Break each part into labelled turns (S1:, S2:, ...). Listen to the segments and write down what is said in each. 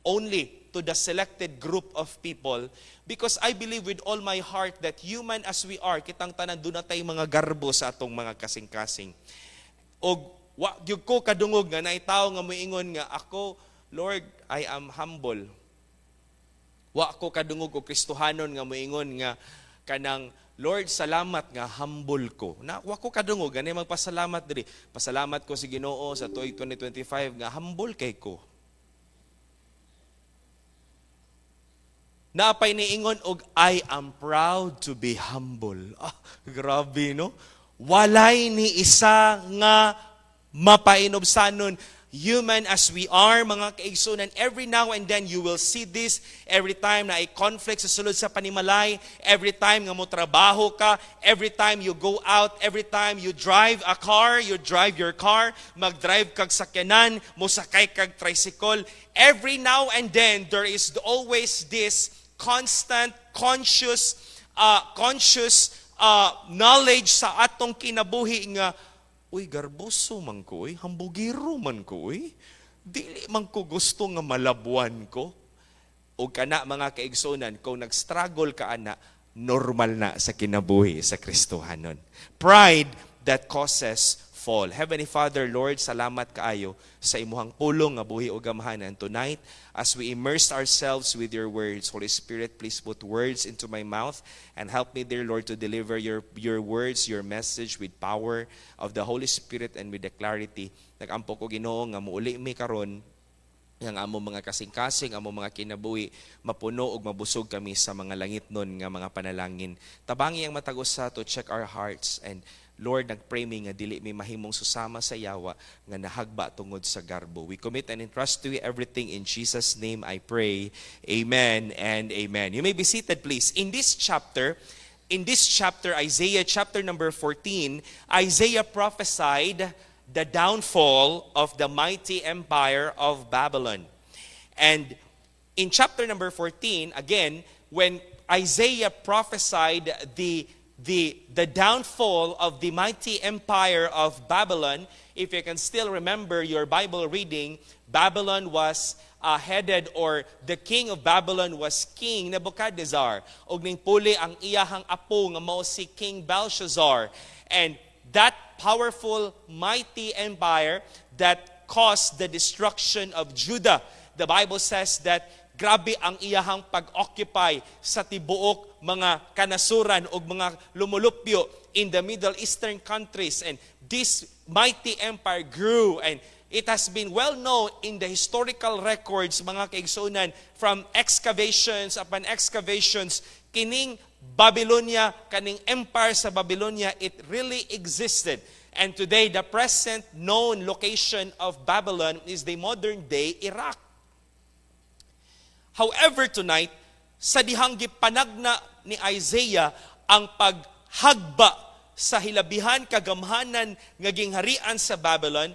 S1: only to the selected group of people, because I believe with all my heart that human as we are, kitang tanan doon na tayo mga garbo sa atong mga kasing-kasing. O gyud ko kadungog nga naitaw nga moingon nga ako, Lord, I am humble. Wa ko kadungog o Kristohanon nga moingon nga kanang Lord, salamat nga humble ko. Na wa ko kadungog gani magpasalamat diri. Pasalamat ko si Ginoo sa tuig 2025 nga humble kay ko. Naapay niingon og I am proud to be humble. Grabe no? Walay ni isa nga mapainobsanon. Human as we are, mga kaigsunan, every now and then you will see this. Every time na i-conflict sa sulod sa panimalay, every time nga mo trabaho ka, every time you go out, every time you drive a car, you drive your car, mag-drive kag sakyanan, mo sakay kag tricycle. Every now and then there is always this constant, conscious knowledge sa atong kinabuhi nga, uy, garboso man ko, hambugiro man ko, dili man ko gusto nga malabuan ko. O kana mga kaigsunan, kung nag-struggle ka ana, normal na sa kinabuhi sa Kristohanon. Pride that causes fall. Heavenly Father, Lord, salamat kaayo sa imuhang pulong nga buhi o gamhanan tonight. As we immerse ourselves with your words, Holy Spirit, please put words into my mouth and help me, dear Lord, to deliver your words, your message with power of the Holy Spirit and with the clarity. Nagampo ko Ginoo nga muuli mi karon ang among mga kasing-kasing, among mga kinabuhi, mapuno ug mabusog kami sa mga langit nun nga mga panalangin. Tabangi ang matagos sa to check our hearts, and Lord, nagpray mi nga dili mi mahimong susama sa yawa nga nahagba tungod sa garbo. We commit and entrust to you everything in Jesus' name I pray. Amen and amen. You may be seated, please. In this chapter, Isaiah chapter number 14, Isaiah prophesied the downfall of the mighty empire of Babylon. And in chapter number 14, again, when Isaiah prophesied the downfall of the mighty empire of Babylon, if you can still remember your Bible reading, Babylon was headed, or the king of Babylon was King Nebuchadnezzar. Og ning puli ang iyahang apo nga mao si King Belshazzar. And that powerful, mighty empire that caused the destruction of Judah. The Bible says that grabe ang iyahang pag-occupy sa tibuok mga kanasuran o mga lumulupyo in the Middle Eastern countries. And this mighty empire grew, and it has been well known in the historical records, mga kaigsunan, from excavations upon excavations, kining Babylonia, kaning empire sa Babylonia, it really existed. And today, the present known location of Babylon is the modern day Iraq. However, tonight, sa dihang gipanagna ni Isaiah ang paghagba sa hilabihan kagamhanan nga gingharian sa Babylon,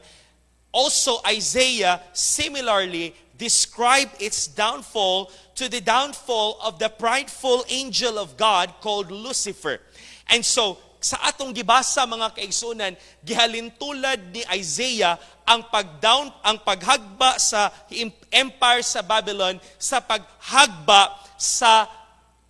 S1: also Isaiah similarly described its downfall to the downfall of the prideful angel of God called Lucifer. And so, sa atong gibasa mga kaigsunan, gihalintulad ni Isaiah ang paghagba sa empire sa Babylon sa paghagba sa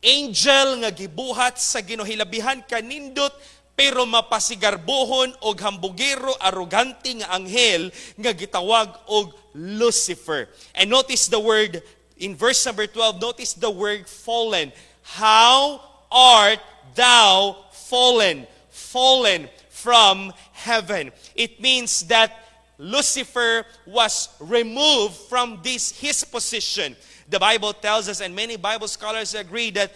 S1: angel nga gibuhat sa ginuhilabihan kanindot pero mapasigarbohon og hambugero arrogante nga anghel nga gitawag og Lucifer. And notice the word in verse number 12, notice the word fallen. How art thou fallen from heaven? It means that Lucifer was removed from his position. The Bible tells us, and many Bible scholars agree, that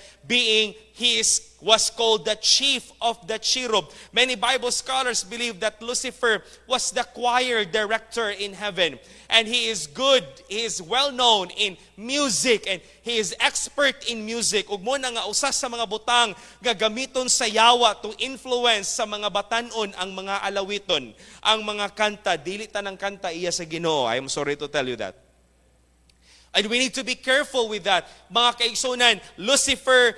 S1: was called the chief of the cherub. Many Bible scholars believe that Lucifer was the choir director in heaven. And he is good, he is well known in music, and he is expert in music. Ug mo na nga usas sa mga butang gagamiton sa yawa to influence sa mga batanon ang mga alawiton, ang mga kanta. Dili tanang kanta iya sa Ginoo. I am sorry to tell you that. And we need to be careful with that. Mga kaigsunan, Lucifer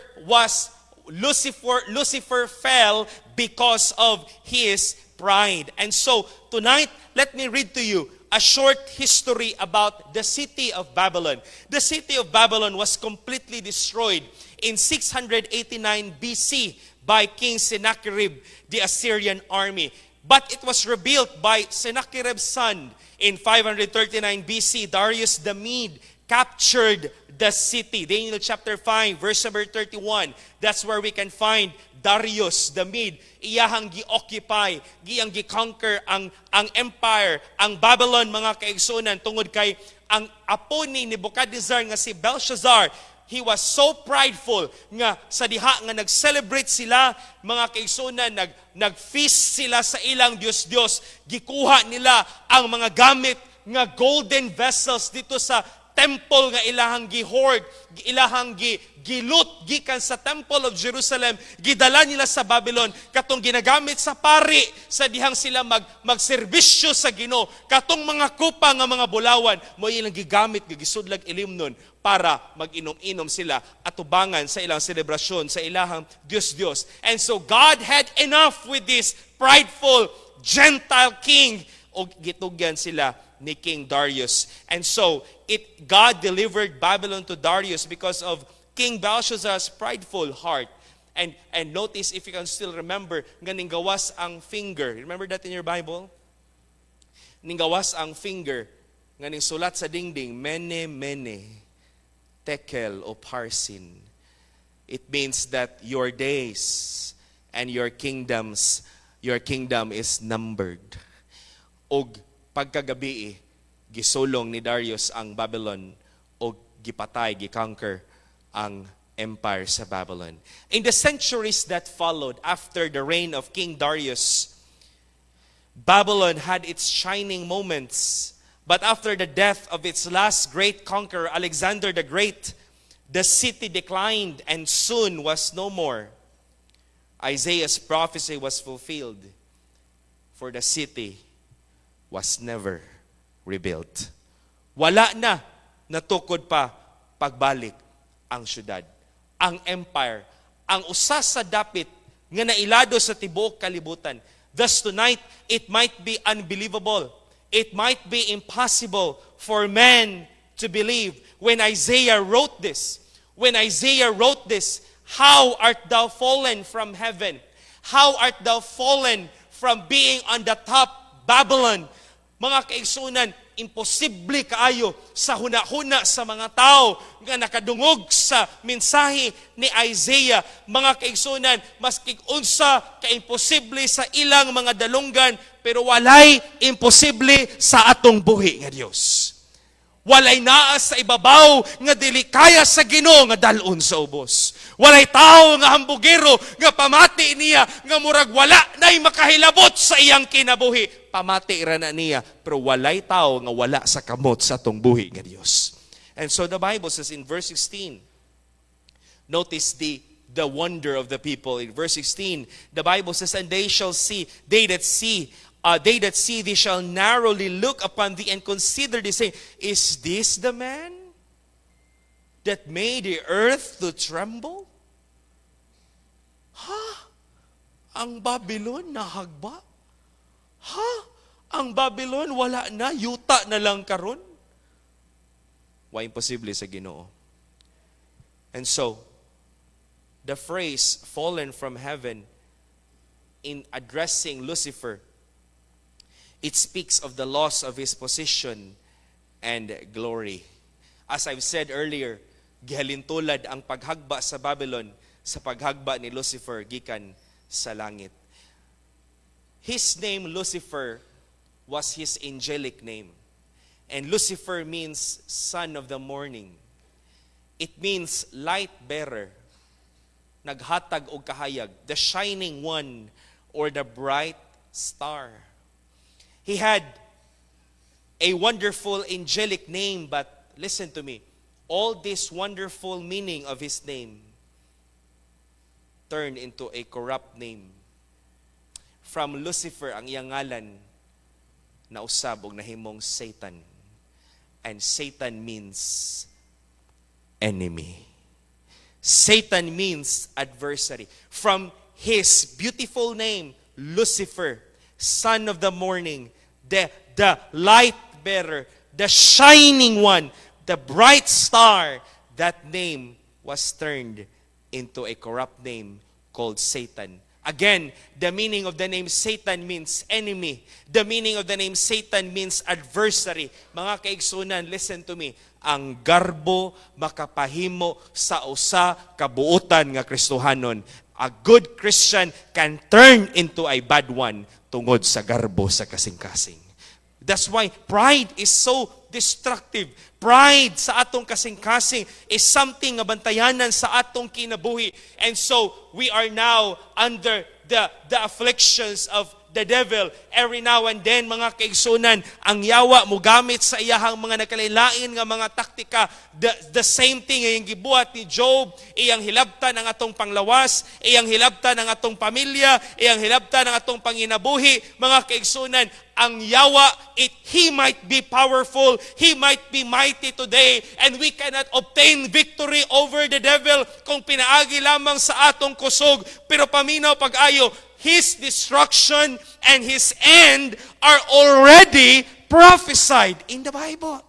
S1: fell because of his pride. And so, tonight, let me read to you a short history about the city of Babylon. The city of Babylon was completely destroyed in 689 BC by King Sennacherib, the Assyrian army. But it was rebuilt by Sennacherib's son in 539 BC. Darius the Mede captured the city. Daniel chapter 5, verse number 31. That's where we can find Darius the Mede. Iyahang gi-occupy, giyang gi-conquer ang empire, ang Babylon, mga kaigsunan, tungod kay ang apo ni Nebuchadnezzar nga si Belshazzar. He was so prideful nga sa diha nga nag-celebrate sila, mga kaigsunan, nag-feast sila sa ilang Diyos-Diyos. Gikuha nila ang mga gamit nga golden vessels dito sa temple nga ilahang gi-hoard, ilahang gilut gikan sa Temple of Jerusalem, gidala nila sa Babylon, katong ginagamit sa pari, sa dihang sila magserbisyo sa Ginoo. Katong mga kupa nga mga bulawan, mo ilang gigamit, gigisudlag ilimnon, para mag-inom-inom sila at tubangan sa ilang selebrasyon, sa ilahang Diyos-Diyos. And so God had enough with this prideful Gentile king, o gitugyan sila ni King Darius. And so, God delivered Babylon to Darius because of King Belshazzar's prideful heart. And notice, if you can still remember, nga ninggawas ang finger. Remember that in your Bible? Ninggawas ang finger, nga ning sulat sa dingding, mene, mene, tekel o parsin. It means that your days and your kingdom is numbered. Og pagkagabi, gisulong ni Darius ang Babylon o gipatay, giconquer ang empire sa Babylon. In the centuries that followed after the reign of King Darius, Babylon had its shining moments. But after the death of its last great conqueror, Alexander the Great, the city declined and soon was no more. Isaiah's prophecy was fulfilled, for the city was never rebuilt. Wala na, natukod pa pagbalik ang syudad, ang empire, ang usa sa dapit nga nailado sa tibuok kalibutan. Thus tonight, it might be unbelievable. It might be impossible for man to believe. When Isaiah wrote this, how art thou fallen from heaven? How art thou fallen from being on the top, Babylon? Mga kaigsunan, imposible kaayo sa huna-huna sa mga tao nga nakadungog sa mensahe ni Isaiah. Mga kaigsunan, mas kig-unsa ka-imposible sa ilang mga dalunggan, pero walay imposible sa atong buhi nga Dios. Walay naa sa ibabaw nga dili kaya sa Ginoo nga dalon sa ubos. Walay tao nga hambugero nga pamati niya nga murag wala nay makahilabot sa iyang kinabuhi. Pamati ra na niya, pero walay tao nga wala sa kamot sa atong buhi nga Dios. And so the Bible says in verse 16, notice the wonder of the people. In verse 16, the Bible says, and they that see, they shall narrowly look upon thee and consider thee, saying, is this the man that made the earth to tremble? Ang Babylon nahagba? Ang Babylon wala na, yuta na lang karon? Wa imposible sa Ginoo. And so, the phrase fallen from heaven in addressing Lucifer, it speaks of the loss of his position and glory. As I've said earlier, gihalintulad ang paghagba sa Babylon sa paghagba ni Lucifer gikan sa langit. His name, Lucifer, was his angelic name. And Lucifer means son of the morning. It means light bearer, naghatag og kahayag, the shining one or the bright star. He had a wonderful angelic name, but listen to me, all this wonderful meaning of his name turned into a corrupt name. From Lucifer, ang iyang ngalan, nausab og nahimong Satan. And Satan means enemy. Satan means adversary. From his beautiful name, Lucifer, son of the morning, the light bearer, the shining one, the bright star, that name was turned into a corrupt name called Satan. Again, the meaning of the name Satan means enemy. The meaning of the name Satan means adversary. Mga kaigsunan, listen to me. Ang garbo makapahimo sa usa kabuutan nga Kristohanon. A good Christian can turn into a bad one tungod sa garbo sa kasing-kasing. That's why pride is so destructive. Pride sa atong kasing-kasing is something nga bantayanan sa atong kinabuhi. And so, we are now under the afflictions of the devil. Every now and then, mga kaigsunan, ang yawa mo gamit sa iyahang mga nakalilain nga mga taktika. The same thing yung gibuhat ni Job, iyang hilabtan ang atong panglawas, iyang hilabtan ang atong pamilya, iyang hilabtan ang atong panginabuhi. Mga kaigsunan, ang yawa, he might be powerful, he might be mighty today, and we cannot obtain victory over the devil kung pinaagi lamang sa atong kusog. Pero paminaw pag-ayo, his destruction and his end are already prophesied in the Bible.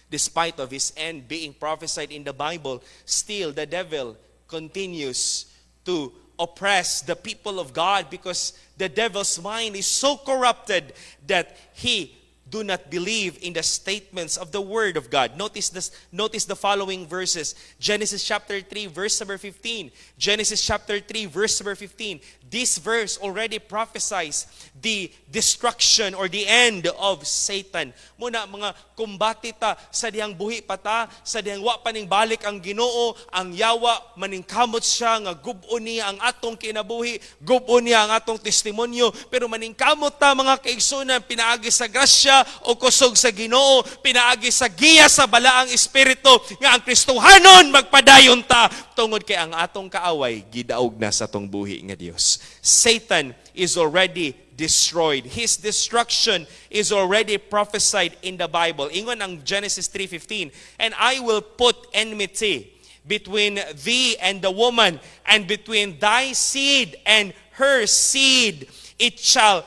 S1: Despite of his end being prophesied in the Bible, still the devil continues to oppress the people of God because the devil's mind is so corrupted that he do not believe in the statements of the Word of God. Notice the following verses. Genesis chapter 3, verse number 15. Genesis chapter 3, verse number 15. This verse already prophesies the destruction or the end of Satan. Muna mga kumbati ta sa dihang buhi pata, sa dihang wa paning balik ang Ginoo, ang yawa maningkamot siya nga gub-on niya ang atong kinabuhi, gub-on niya ang atong testimonyo, pero maningkamot ta mga kaigsunan pinaagi sa grasya o kusog sa Ginoo, pinaagi sa giya sa balaang espiritu nga ang Kristohanon magpadayon ta tungod kay ang atong kaaway gidaog na sa atong buhi nga Dios. Satan is already destroyed. His destruction is already prophesied in the Bible. Ingon ang Genesis 3:15, and I will put enmity between thee and the woman, and between thy seed and her seed. It shall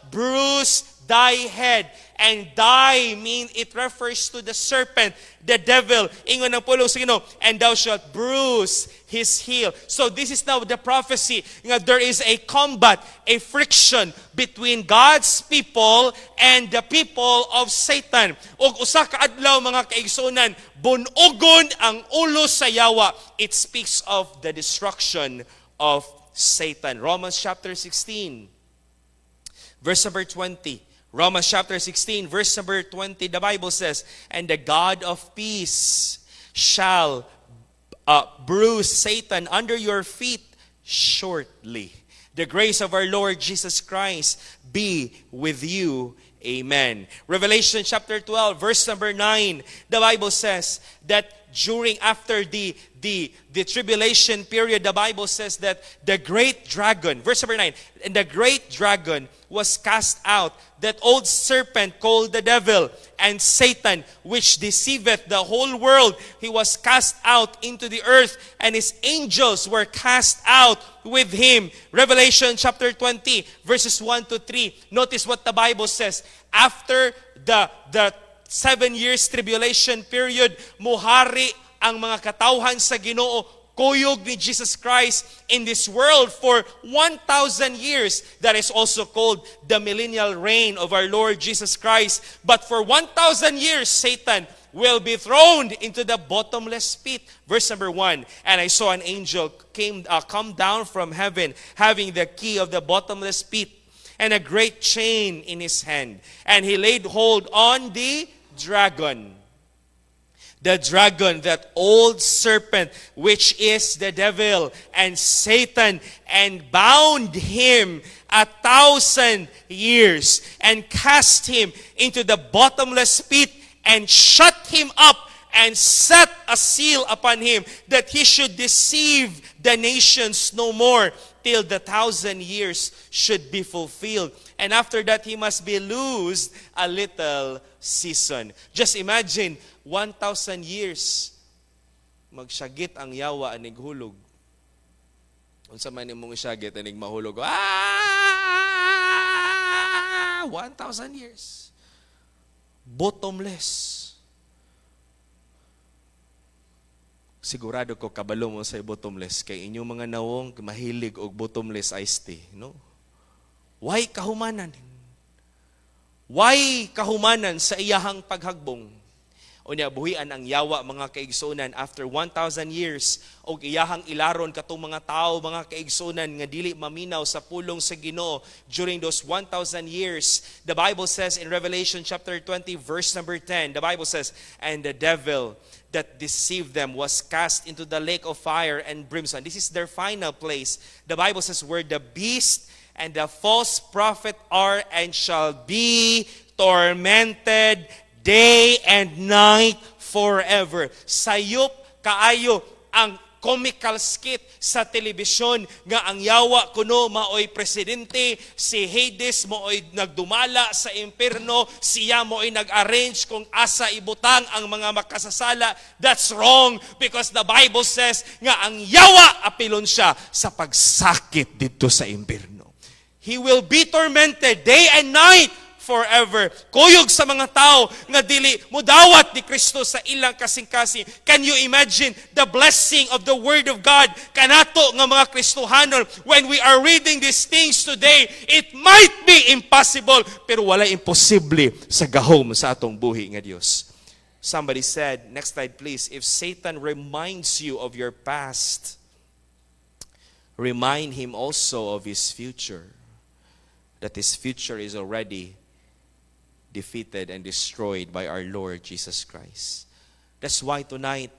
S1: bruise thy head. And thy mean it refers to the serpent, the devil. Ingon ng pulong sa Ginoo, and thou shalt bruise his heel. So this is now the prophecy. There is a combat, a friction between God's people and the people of Satan. Og usa ka adlaw mga kaigsunan, bunugon ang ulo sa yawa. It speaks of the destruction of Satan. Romans chapter 16, verse number 20. Romans chapter 16, verse number 20, the Bible says, and the God of peace shall bruise Satan under your feet shortly. The grace of our Lord Jesus Christ be with you. Amen. Revelation chapter 12, verse number 9, the Bible says that after the tribulation period, the Bible says that the great dragon, verse number 9, and the great dragon was cast out, that old serpent called the devil and Satan, which deceiveth the whole world. He was cast out into the earth, and his angels were cast out with him. Revelation chapter 20, verses 1 to 3. Notice what the Bible says. After the 7 years tribulation period, muhari ang mga katawhan sa Ginoo, kuyog ni Jesus Christ in this world for 1,000 years. That is also called the millennial reign of our Lord Jesus Christ. But for 1,000 years, Satan will be thrown into the bottomless pit. Verse number 1, and I saw an angel come down from heaven, having the key of the bottomless pit, and a great chain in his hand. And he laid hold on the dragon, that old serpent, which is the devil and Satan, and bound him 1,000 years, and cast him into the bottomless pit, and shut him up, and set a seal upon him, that he should deceive the nations no more, till the 1,000 years should be fulfilled. And after that, he must be loosed a little season. Just imagine, 1,000 years, magsagit ang yawa anig hulog. Unsa man imong isagit anig mahulog. 1,000 years. bottomless. Sigurado ko kabalo mo sa bottomless kay inyong mga nawong mahilig og bottomless iced tea, no? Why kahumanan? Why kahumanan sa iyahang paghagbong? Unya buhian ang yawa mga kaigsunan after 1,000 years og iyahang ilaron katong mga tao mga kaigsunan nga dili maminaw sa pulong sa Ginoo during those 1,000 years. The Bible says in Revelation chapter 20 verse number 10, the Bible says, and the devil that deceived them was cast into the lake of fire and brimstone. This is their final place. The Bible says where the beast and the false prophet are and shall be tormented day and night forever. Sayop kaayo ang comical skit sa telebisyon nga ang yawa kuno maoy presidente, si Hades maoy nagdumala sa impierno, siya maoy nag-arrange kung asa ibutang ang mga makasasala. That's wrong because the Bible says nga ang yawa apilon siya sa pagsakit dito sa impierno. He will be tormented day and night forever. Kuyog sa mga tao nga dili mudawat ni Kristo sa ilang kasing-kasing. Can you imagine the blessing of the Word of God kanato nga mga Kristohanon when we are reading these things today? It might be impossible, pero wala imposible sa gahom sa atong buhi nga Dios. Somebody said, next slide please, if Satan reminds you of your past, remind him also of his future. That his future is already defeated and destroyed by our Lord Jesus Christ. That's why tonight,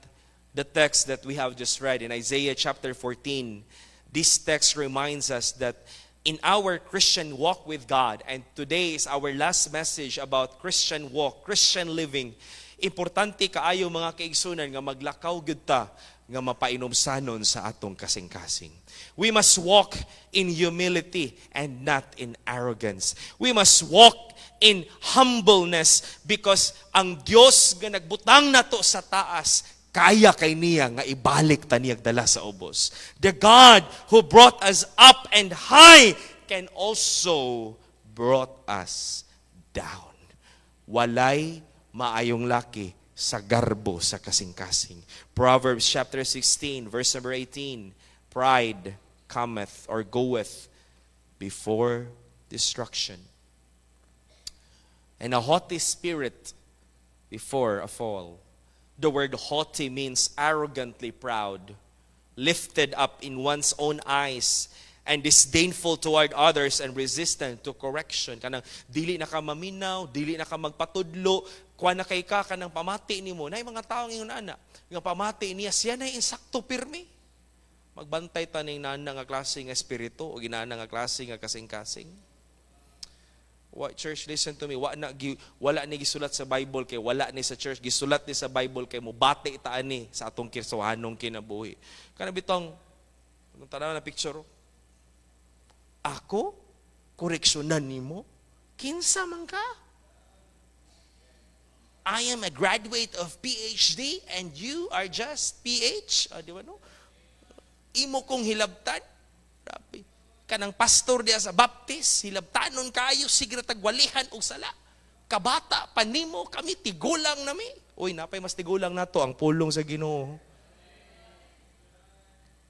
S1: the text that we have just read in Isaiah chapter 14, this text reminds us that in our Christian walk with God, and today is our last message about Christian walk, Christian living, importante kaayo mga kaigsunan nga maglakaw gyud ta nga mapainomsanon sa atong kasing-kasing. We must walk in humility and not in arrogance. We must walk in humbleness because ang Dios nga nagbutang nato sa taas, kaya kay niya nga ibalik ta niyang dala sa ubos. The God who brought us up and high can also brought us down. Walay maayong laki sa garbo sa kasing-kasing. Proverbs chapter 16 verse number 18, pride cometh or goeth before destruction, and a haughty spirit before a fall. The word haughty means arrogantly proud, lifted up in one's own eyes, and disdainful toward others and resistant to correction. Kanang dili na ka maminaw, dili na ka magpatudlo, kuha na kay ka kanang pamati nimo. Nay mga taong ingon ana, nga pamati niya siya nay insakto pirmi. Magbantay ta ning nana nga klase nga espiritu o ginana nga klase nga kasing-kasing. What church, listen to me, wala ni gisulat sa Bible kay wala ni sa church, gisulat ni sa Bible kay mobati ta ani sa atong kirsuhanong kinabuhi. Kana bitong tanaw na picture. Ako koreksyonan nimo? Kinsa man ka? I am a graduate of PhD and you are just PH. Di ba no? Imo kong hilabtan. Grabe. Kanang pastor diya sa Baptist, hilabtanon kayo, sige tagwalihan og sala. Kabata, panimo, kami tigulang nami. Uy, napay mas tigulang nato ang pulong sa Ginoo.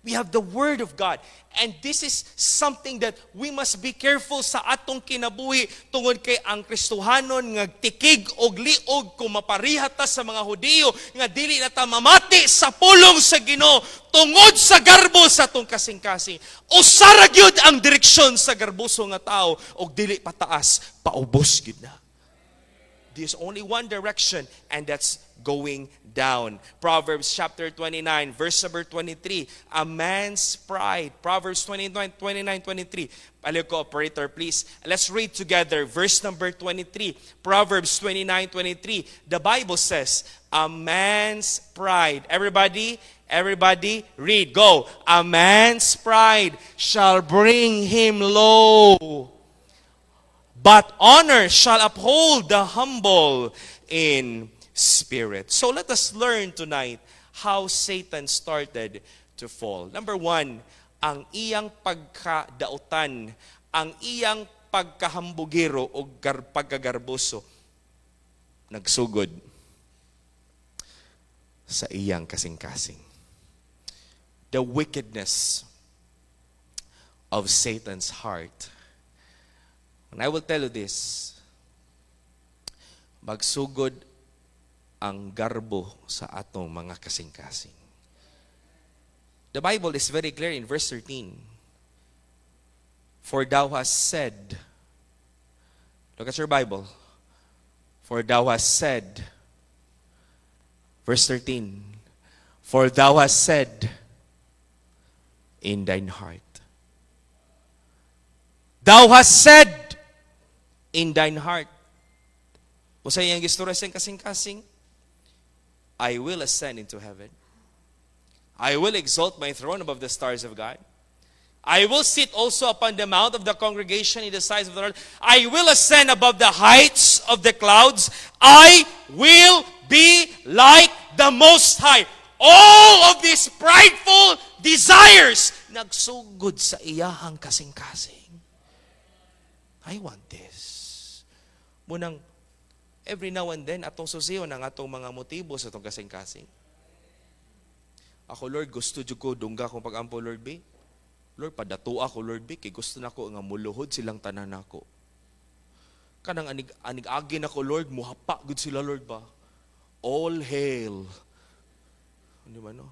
S1: We have the Word of God. And this is something that we must be careful sa atong kinabuhi tungod kay ang Kristohanon nga tikig og liog kung maparihat ta sa mga Hudiyo nga dili na ta mamati sa pulong sa Ginoo tungod sa garbo sa atong kasing-kasing. Usara gyud ang direksyon sa garbuso nga tao og dili pataas, paubos gyud na. There's only one direction, and that's going down. Proverbs chapter 29, verse number 23. A man's pride. Proverbs 29, 23. Paliw ko, operator, please. Let's read together. Verse number 23. Proverbs 29, 23. The Bible says, a man's pride. Everybody read. Go. A man's pride shall bring him low, but honor shall uphold the humble in spirit. So let us learn tonight how Satan started to fall. Number one, ang iyang pagkadautan, ang iyang pagkahambugiro o pagkagarboso. nagsugod sa iyang kasing-kasing. The wickedness of Satan's heart. And I will tell you this, magsugod ang garbo sa atong mga kasing-kasing. The Bible is very clear in verse 13. For thou hast said, look at your Bible, for thou hast said, verse 13, for thou hast said in thine heart. Thou hast said in thine heart. O sa iyang gistorya sa kasing-kasing, I will ascend into heaven. I will exalt my throne above the stars of God. I will sit also upon the mount of the congregation in the sides of the Lord. I will ascend above the heights of the clouds. I will be like the Most High. All of these prideful desires nagsugod sa iyahang kasing-kasing. I want this. Munang, every now and then, atong susiyon ang atong mga motibo sa atong kasing-kasing. Ako, Lord, gusto dyan ko, dungga kong pag-ampo, Lord B. Lord, padato ako, Lord B, kay gusto na ko nga muluhod silang tanan ako. Kanang anig-agin ako, Lord, muhapa good sila, Lord ba? All hail. Ano ba, no?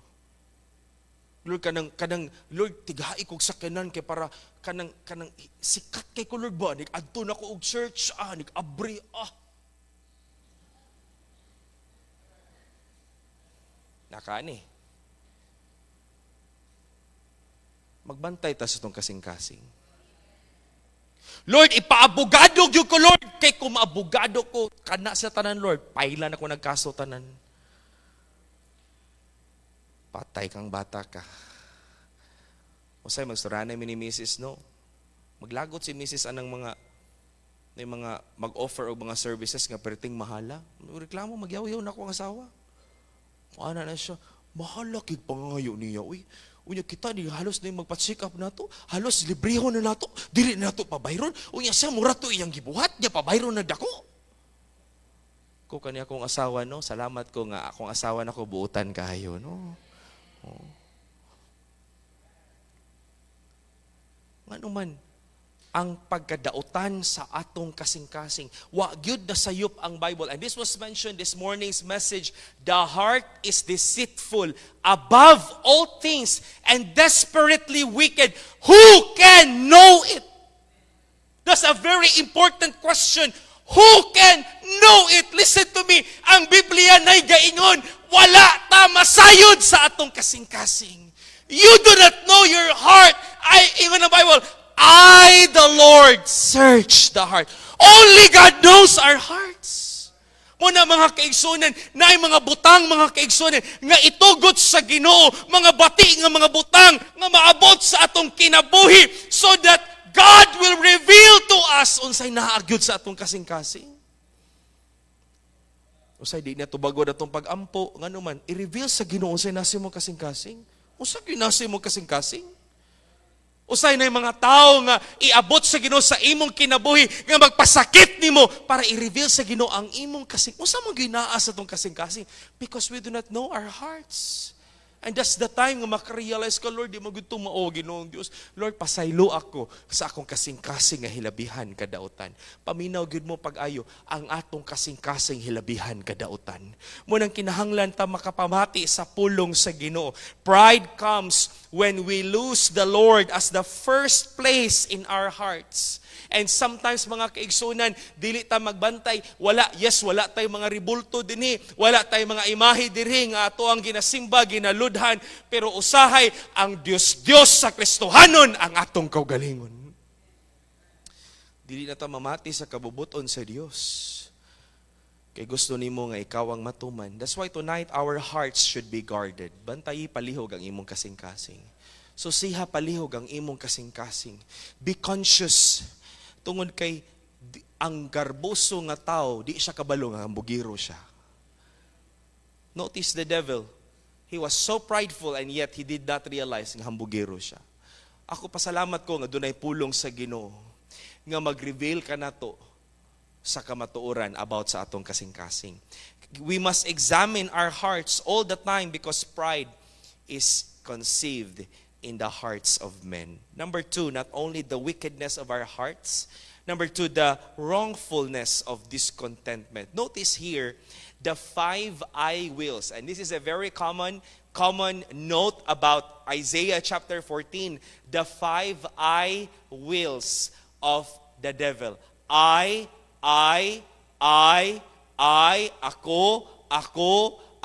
S1: Lord, kanang Lord, tigai kong sakyanan kay para kanang sikat kay ko, Lord ba? Nig-adto na ko og church, nig-abri, Nakani. Magbantay ta sa itong kasing-kasing. Lord, ipaabogado gyud ko, Lord. Kay kung maabogado ko, kana sa tanan, Lord. Pailan ako nagkaso tanan. Patay kang bata ka. O sa'yo, magsuranay mi ni Mrs. No? Maglagot si Mrs. anang mga mag-offer o mga services nga perting mahala. Reklamo, magyaw-yaw na ako ang asawa. Ano na siya, mahala kig pangayo niya. Unya kita ni halos na yung magpa-check up na to. Halos librehon na nato. Dili na nato pabayron. Unya siya, mura to iyang gibuhat. Niya pabayron na dako. Ko kaniya akong asawa, no? Salamat ko nga akong asawa na ko buutan kayo, no? Ngano man ang pagkadautan sa atong kasing-kasing. Wa gyud na sayop ang Bible. And this was mentioned this morning's message. The heart is deceitful above all things and desperately wicked. Who can know it? That's a very important question. Who can know it? Listen to me. Ang Biblia na'y gaingon, wala ta masayod sa atong kasing-kasing. You do not know your heart. Even the Bible, I, the Lord, search the heart. Only God knows our hearts. Muna mga kaigsunan, na mga butang mga kaigsunan, nga itugot sa Ginoo, mga bati nga mga butang, nga maabot sa atong kinabuhi, so that God will reveal to us unsay naagyod sa atong kasing-kasing. Unsay di na tubago datong pag-ampo, ngano man, i-reveal sa Ginoo unsay nasi mo kasing-kasing. Unsay ginasi mo kasing-kasing? Usay na yung mga tao nga iabot sa Ginoo sa imong kinabuhi nga magpasakit nimo para i-reveal sa Ginoo ang imong kasing. Usa mo ginaa sa tong kasing-kasing? Because we do not know our hearts. And that's the time nga makarealize ka, Lord, di mo gud mao Ginoong Dios. Lord, pasaylo ako sa akong kasing-kasing nga hilabihan kadautan. Paminaw gud mo pag-ayo ang atong kasing-kasing hilabihan kadautan. Munang kinahanglan ta makapamati sa pulong sa Ginoo. Pride comes when we lose the Lord as the first place in our hearts. And sometimes mga kaigsunan, dili ta magbantay, wala tayong mga ribulto dinhi, wala tayong mga imahe dinhi nga ato ang ginasimba, ginaludhan, pero usahay ang Dios sa Kristohanon ang atong kaugalingon. Dili na ta mamati sa kabubuton sa Dios. Kay gusto nimo nga ikaw ang matuman. That's why tonight our hearts should be guarded. Bantayi palihog ang imong kasing-kasing. So siha palihog ang imong kasing-kasing. Be conscious. Tungod kay ang garboso nga tao, di siya kabalo nga hambugiro siya. Notice the devil. He was so prideful and yet he did not realize nga hambugiro siya. Ako pasalamat ko nga dunay pulong sa Ginoo nga mag-reveal ka nato sa kamatuoran about sa atong kasing-kasing. We must examine our hearts all the time because pride is conceived in the hearts of men. Number 2, not only the wickedness of our hearts. Number 2, the wrongfulness of discontentment. Notice here, the 5 I wills. And this is a very common note about Isaiah chapter 14. The 5 I wills of the devil. I,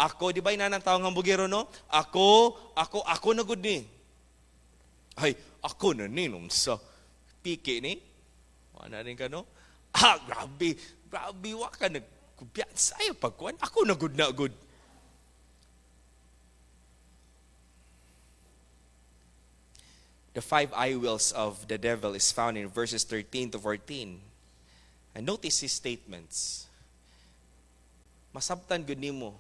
S1: ako. Di ba inanang tawang hambugero, no? Ako na good ni. Ay, ako na ni, sa piki ni. Wala rin ka, no? Grabe, wak ka nagkumpiyansa. Ayaw pagkuhan, ako na good. The 5 I wills of the devil is found in verses 13 to 14. And notice his statements. Masabtan gud nimo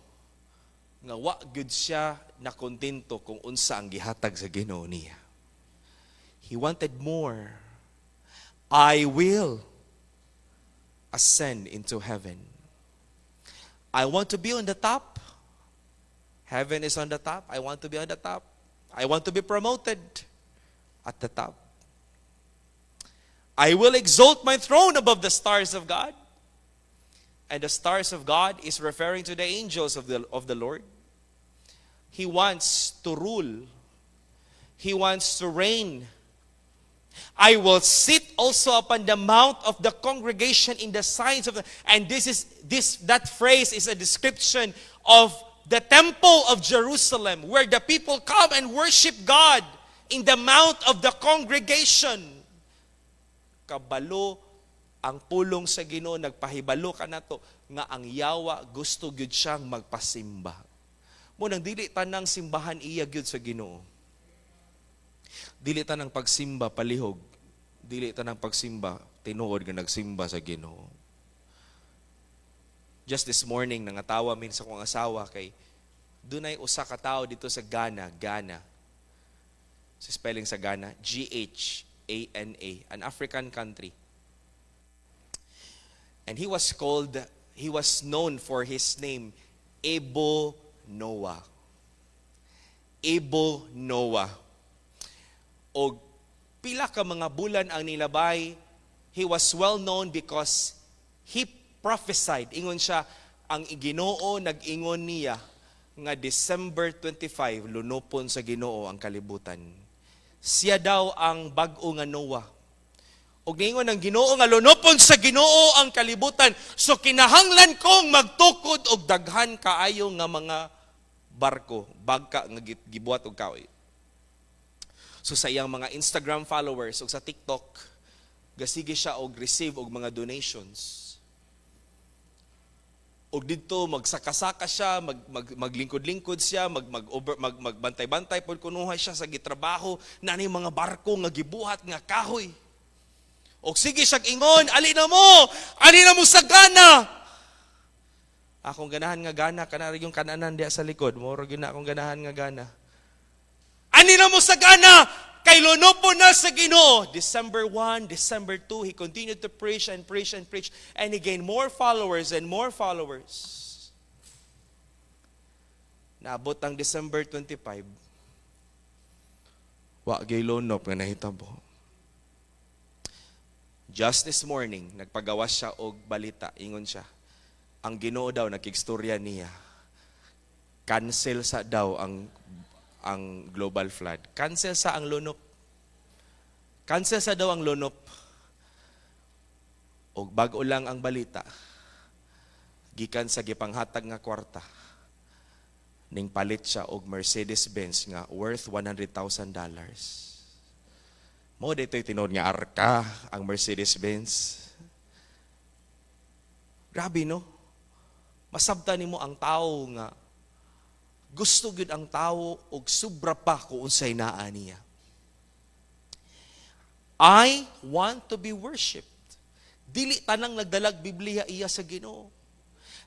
S1: nga wa gud siya na kontento kung unsa ang gihatag sa Ginoo niya. He wanted more. I will ascend into heaven. I want to be on the top. Heaven is on the top. I want to be on the top. I want to be promoted at the top. I will exalt my throne above the stars of God. And the stars of God is referring to the angels of the Lord. He wants to rule. He wants to reign. I will sit also upon the mount of the congregation in the signs of the... And that phrase is a description of the temple of Jerusalem, where the people come and worship God in the mount of the congregation. Kabalo ang pulong sa Ginoo, nagpahibalo ka nato nga ang yawa gusto gyud siyang magpasimba. Mo nang dili tanang simbahan iya gyud sa Ginoo. Dili tanang pagsimba palihog. Dili tanang pagsimba tinuod nga nagsimba sa Ginoo. Just this morning nangatawa min sa kong asawa kay dunay usa ka tawo dito sa Ghana. Sa spelling sa Ghana, Ghana, an African country. And he was known for his name, Ebo Noah. Ebo Noah. O pila ka mga bulan ang nilabay, he was well known because he prophesied. Ingon siya, ang Ginoo nag-ingon niya nga December 25, lunopon sa Ginoo ang kalibutan. Siya daw ang bag-o nga Noah. Og niingon ang Ginoo nga lunopon sa Ginoo ang kalibutan. So kinahanglan kong magtukod og daghan kaayo nga mga barko, bagka nga gibuhat og kahoy. So sa iyang mga Instagram followers ug sa TikTok, gasige siya og receive og mga donations. Og dito magsakasaka siya, maglingkod-lingkod siya, magbantay-bantay pod kunuhay siya sa gitrabaho nani mga barko nga gibuhat nga kahoy. Og sige siyang ingon, ali na mo sa Ghana. Akong ganahan nga Ghana, kanari yung kananan diya sa likod. Moro yun na akong ganahan nga Ghana. Ani na mo sa Ghana, kay lunopo na sa Ginoo. December 1, December 2, he continued to preach and preach and preach. And he gained more followers and more followers. Naabot ang December 25. Wa gay lunop nga nahitabo. Just this morning, nagpagawas siya og balita. Ingon siya, ang Ginoo daw, nakigstorya niya. Cancel sa daw ang global flood. Cancel sa ang lunop. Cancel sa daw ang lunop. Og bag-o lang ang balita. Gikan sa gipanghatag nga kwarta. Ning palit siya og Mercedes-Benz nga worth $100,000. Mo dito'y tinod nga arka ang Mercedes-Benz. Grabe, no? Masabta nimo ang tao nga gusto gyud ang tao og sobra pa kung unsay naa niya. I want to be worshipped. Dili tanang nagdalag Biblia iya sa Ginoo.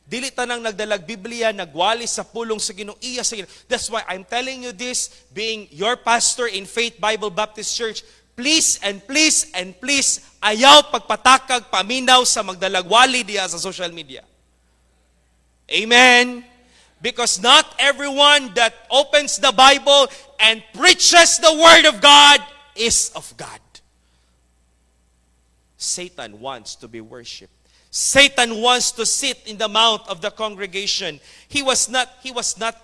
S1: Dili tanang nagdalag Biblia nagwali sa pulong sa Ginoo iya sa Ginoo. That's why I'm telling you this, being your pastor in Faith Bible Baptist Church. Please and please and please ayaw pagpatakag, paminaw sa magdalagwali diya sa social media. Amen? Because not everyone that opens the Bible and preaches the Word of God is of God. Satan wants to be worshipped. Satan wants to sit in the mount of the congregation. He was not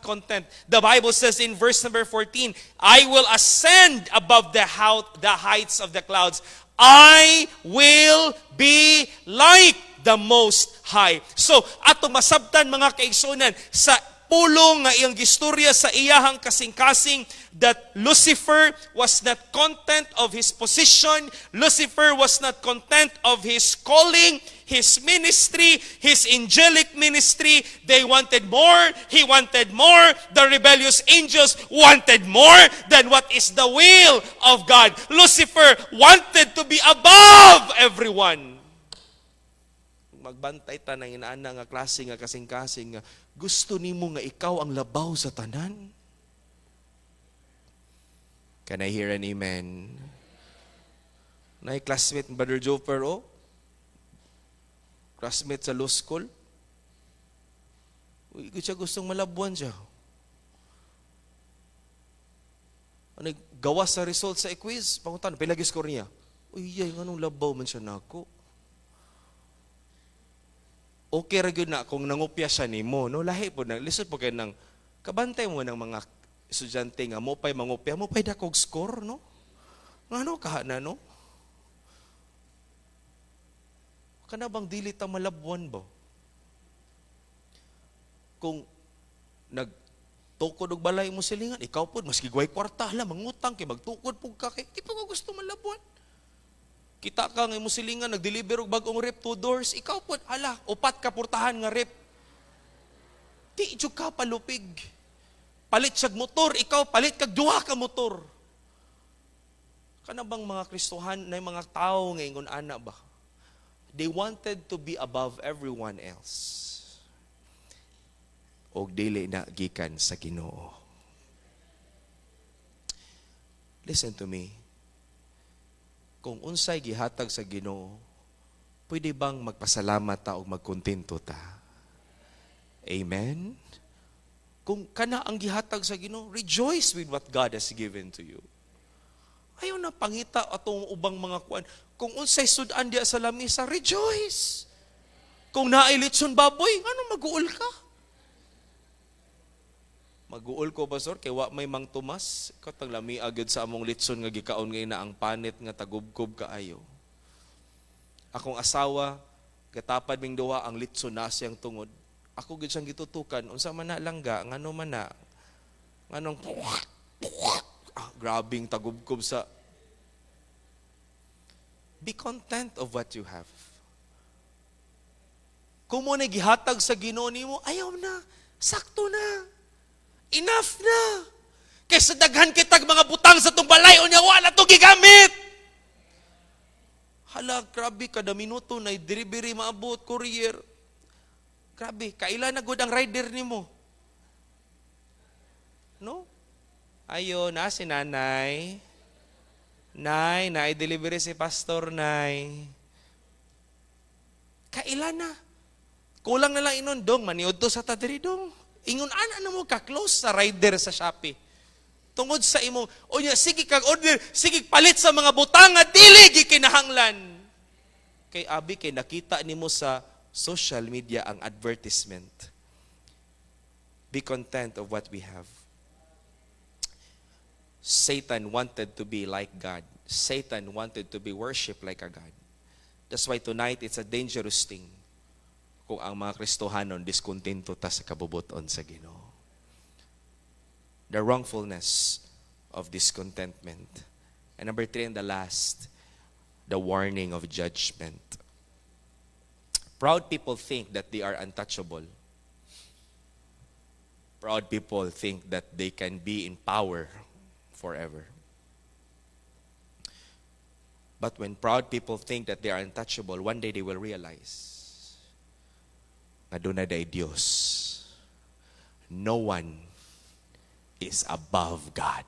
S1: content. The Bible says in verse number 14, I will ascend above the heights of the clouds. I will be like the Most High. So, ato masabtan mga kaigsunan sa pulong nga iyang gistorya sa iyahang kasing-kasing that Lucifer was not content of his position. Lucifer was not content of his calling, his ministry, his angelic ministry. They wanted more. He wanted more. The rebellious angels wanted more than what is the will of God. Lucifer wanted to be above everyone. Magbantay ta ng inaana nga klase nga kasing-kasing nga gusto nimo nga ikaw ang labaw sa tanan. Can I hear an amen? Na classmate Brother Joe Pero, classmate sa law school. Uy, siya gustong malabuan siya. Ano, gawas sa result sa quiz, pangutan, pilagi score niya. Uy, yay, anong labaw man siya nako? Okay ra gyud na kung nangupya siya nimo, no? Lahi po na lisod po kay nang kabantay mo ng mga estudyante nga mo pay mangupya, mo pay dakog score, no? Ngano ka na, no? Kana bang dili ta malabuan ba? Kung nagtukod og balay mo silingan, ikaw pod maski guway kwarta la mangutang kay magtukod pug ka kay di pa ko gusto malabuan. Kita ka nga mo silingan, nag-deliver og bagong rep 2 doors, ikaw po, hala, upat ka portahan nga rep. Di jud ka palupig. Palit siyag motor, ikaw palit kag duha ka motor. Kana bang mga Kristohan na mga tao nga ingon ana ba? They wanted to be above everyone else. Og dili na gikan sa Ginoo. Listen to me. Kung unsay gihatag sa Ginoo, pwede bang magpasalamat ta o magkontento ta? Amen? Kung kana ang gihatag sa Ginoo, rejoice with what God has given to you. Ayaw na pangita atong ubang mga kuan. Kung unsay sudan diya sa lamisa, rejoice. Kung naay litson baboy, ano mag-uol ka? Mag-uol ko, Pastor, kay wa may Mang Tomas. Ikaw tang lami agad sa among litson nga gikaon ngayon na ang panit nga tagubkob kaayo. Akong asawa, katapad ming duwa ang litson na siyang tungod. Ako gid siyang gitutukan, unsa man na langga, ngano man na. Nganong grabing tagubkob sa. Be content of what you have. Kung mo na gihatag sa Ginoo nimo, ayaw na, sakto na. Enough na. Kaysa daghan kitag mga butang sa itong balay, unya wala ito gigamit. Hala, grabe, kada minuto na delivery maabot, courier. Grabe, kailan na good ang rider ni mo? No? Ayo, na si nanay. Nay, delivery si pastor, nay. Kailan na? Kulang na lang inon, dong, maniod to sa tadiri, dong. Ingon ana na mo ka-close sa rider sa Shopee. Tungod sa imo, o niya, sige kag order, sige palit sa mga butang nga dili gikinahanglan. Kay abi kay nakita nimo sa social media ang advertisement. Be content of what we have. Satan wanted to be like God. Satan wanted to be worshipped like a God. That's why tonight it's a dangerous thing kung ang mga Kristohanon diskontento ta sa kabubuton sa Ginoo. The wrongfulness of discontentment. And number 3 and the last, the warning of judgment. Proud people think that they are untouchable. Proud people think that they can be in power forever. But when proud people think that they are untouchable, one day they will realize nga dunay day Dios. No one is above God.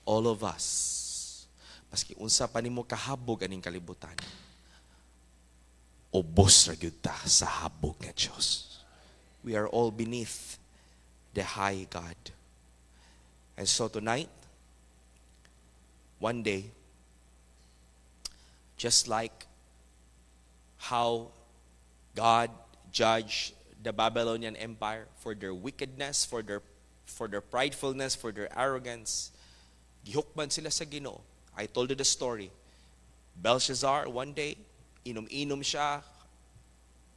S1: All of us, Maski unsa pa nimo kahabog aning kalibutan, ubos ra gyud ta sa habog nga Dios. We are all beneath the high God. And so tonight, one day, just like how God judged the Babylonian Empire for their wickedness, for their pridefulness, for their arrogance, gihukman sila sa Ginoo. I told you the story. Belshazzar, one day, inom-inom siya,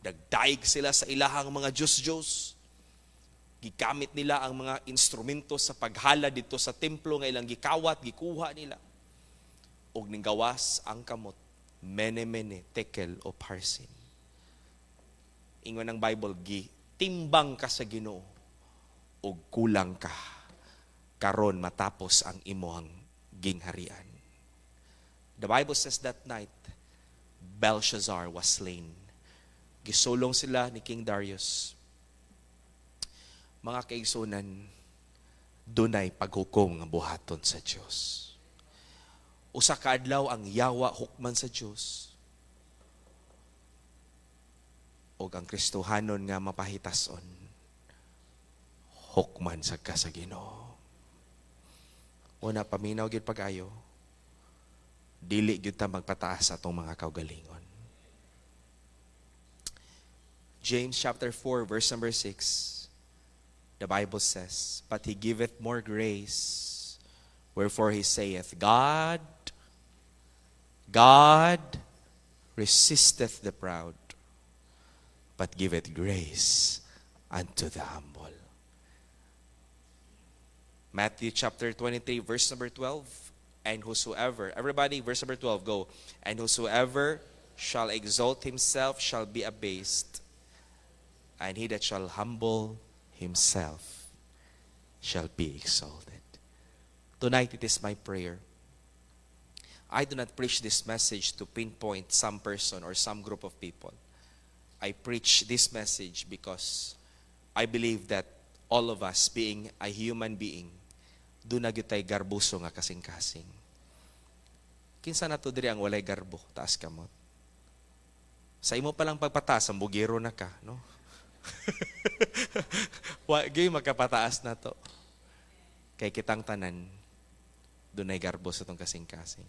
S1: nagdaig sila sa ilahang mga Diyos-Diyos. Gigamit nila ang mga instrumento sa paghala dito sa templo nga ilang gikawat, gikuha nila. Og ning gawas ang kamot, mene-mene, tekel o parsin. Ingon ng Bible, timbang ka sa Ginoo og kulang ka karon matapos ang imong gingharian. The Bible says that night, Belshazzar was slain. Gisulong sila ni King Darius. Mga kaigsunan, dunay paghukom nga buhaton sa Dios. Usa ka adlaw ang yawa hukman sa Dios. Og ang Kristohanon nga mapahitason, hukman sa ka sa Ginoo. Una, paminaw gyud pag-ayo, dili gyud ta magpataas atong mga kaugalingon. James chapter 4 verse number 6, the Bible says, "But he giveth more grace, wherefore he saith, God resisteth the proud, but giveth grace unto the humble." Matthew chapter 23 verse number 12, "And whosoever," everybody, verse number 12, go. "And whosoever shall exalt himself shall be abased, and he that shall humble himself shall be exalted." Tonight, it is my prayer. I do not preach this message to pinpoint some person or some group of people. I preach this message because I believe that all of us, being a human being, do na gyud tay garbuso nga kasing-kasing. Kinsa na to diri ang walay garbo, taas kamot. Sa imo palang pagpataas, ang bugiro na ka, no? Wa gyud magkapataas na to. Kay kitang tanan, dunay garbo sa tong kasing-kasing.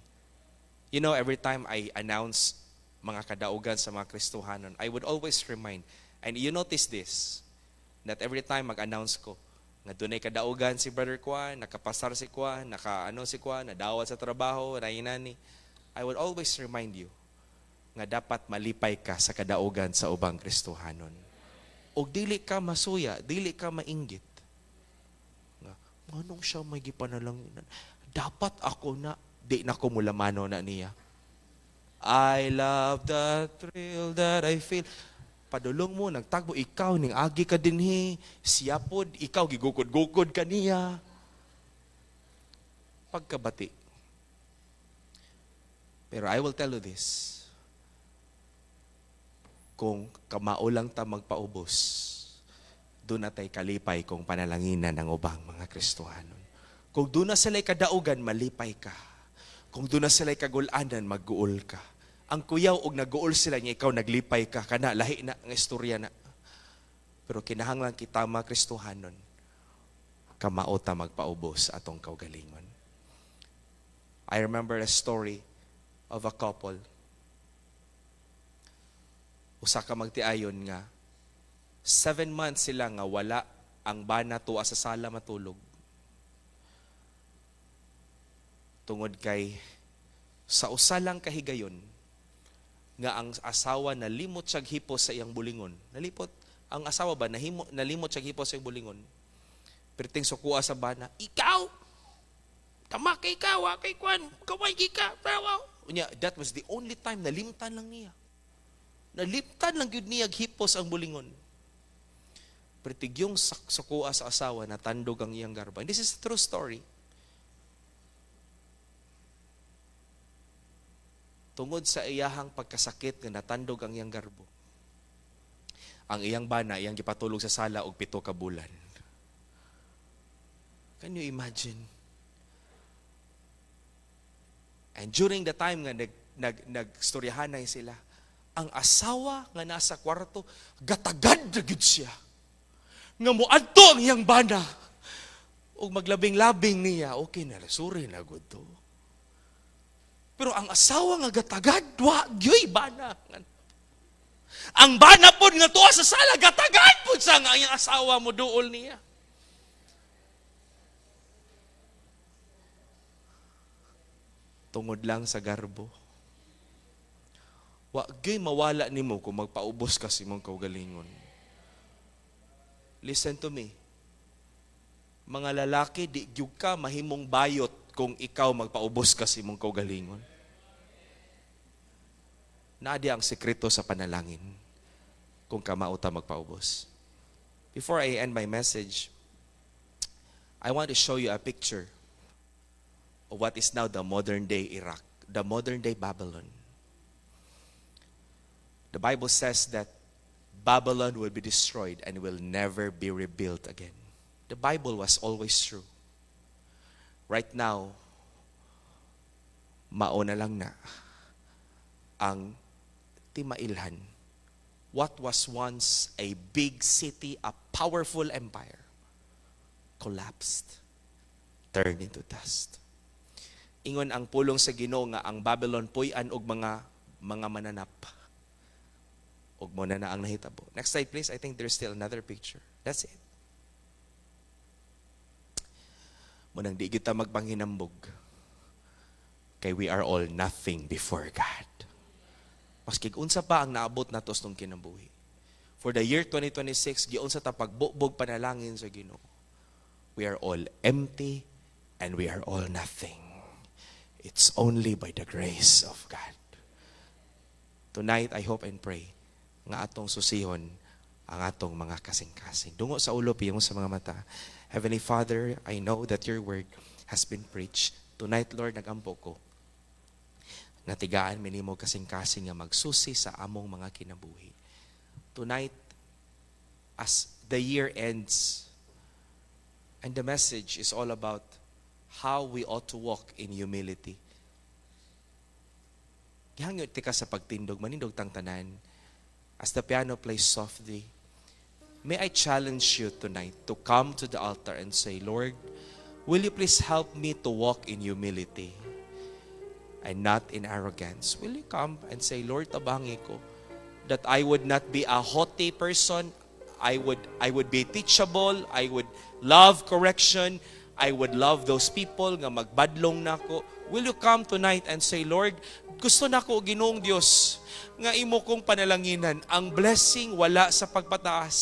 S1: You know, every time I announce mga kadaugan sa mga Kristohanon, I would always remind, and you notice this, that every time mag-announce ko, nga dunay kadaugan si Brother Kwan, nakapasar si Kwan, nakaano si Kwan, nadawat sa trabaho, nainani, I would always remind you, nga dapat malipay ka sa kadaugan sa ubang Kristohanon. O dili ka masuya, dili ka mainggit. Nga, manong siya may gipanalanginan? Dapat ako na, di na ko mulamano na niya. I love the thrill that I feel. Padulong mo, nagtagbo, ikaw, ning agi ka dinhi, siya pod, ikaw, gigukod-gukod ka niya. Pagkabati. Pero I will tell you this, kung kamao lang ta magpaubos, doon na tayo kalipay kung panalanginan ng ubang mga Kristohanon. Kung doon na sila'y kadaugan, malipay ka. Kung doon na sila'y kagulanan, magguol ka. Ang kuyaw og nag-uol sila niya, ikaw naglipay ka, kana lahi na ang istorya na. Pero kinahanglan kita mga Kristohanon, kamao ta magpaubos atong kaugalingon. I remember a story of a couple. Usa ka magtiayon nga 7 months sila nga wala ang bana tuwa sa sala matulog. Tungod kay sa usa lang kahigayon nga ang asawa nalimot siyag hipos sa iyang bulingon. Nalipot ang asawa ba nalimot siyag hipos sa iyang bulingon. Perting sukuha sa bana, ikaw tama kay ikaw, kay Kwan, kaway ka, unya, that was the only time nalimtan lang niya. Nalimtan lang yun niya hipos ang bulingon. Pertig yung sukuha sa asawa na tandog ang iyang garba. And this is a true story. Tungod sa iyahang pagkasakit nga natandog ang iyang garbo, ang iyang bana, iyang gipatulog sa sala og 7 ka bulan. Can you imagine? And during the time nga nagstoryahanay sila, ang asawa nga nasa kwarto, gatagad na gid siya. Nga moadto ang iyang bana. O maglabing-labing niya, okay na, suri na gud to. Pero ang asawa nga gatagad, wa gyoy bana. Ang bana pod nga tuwa sa sala, gatagad pod sa nga iyang asawa mo duol niya. Tungod lang sa garbo. Wa gay mawala nimo kung magpaubos ka sa imong kaugalingon. Listen to me. Mga lalaki, di gyud ka mahimong bayot kung ikaw magpaubos ka sa imong kaugalingon. Naadi ang sekreto sa panalangin kung kamao ta magpaubos. Before I end my message, I want to show you a picture of what is now the modern day Iraq, the modern day Babylon. The Bible says that Babylon will be destroyed and will never be rebuilt again. The Bible was always true. Right now, mauna lang na ang Timailhan. What was once a big city, a powerful empire, collapsed, turned into dust. Ingon ang pulong sa Ginoo nga ang Babylon puy-an og mga mananap. Og mo na ang nahitabo. Next slide please. I think there's still another picture. That's it. Munang di kita magpanghinambog. Kay we are all nothing before God. Maski unsa pa ang naabot natos nung kinabuhi. For the year 2026, giunsa ta pagbubog panalangin sa Ginoo. We are all empty and we are all nothing. It's only by the grace of God. Tonight, I hope and pray nga atong susihon ang atong mga kasing-kasing. Dungo sa ulo, piyong sa mga mata. Heavenly Father, I know that your word has been preached. Tonight, Lord, nagampo ko. Natigaan minimo kasing-kasing nga magsusi sa among mga kinabuhi. Tonight, as the year ends, and the message is all about how we ought to walk in humility. Gihangyo tika sa pagtindog, manindog tang tanan. As the piano plays softly, may I challenge you tonight to come to the altar and say, Lord, will you please help me to walk in humility and not in arrogance? Will you come and say, Lord, tabangi ko that I would not be a haughty person. I would be teachable. I would love correction. I would love those people nga magbadlong nako. Will you come tonight and say, Lord, gusto nako Ginoong Dios nga imo kong panalanginan ang blessing wala sa pagpataas.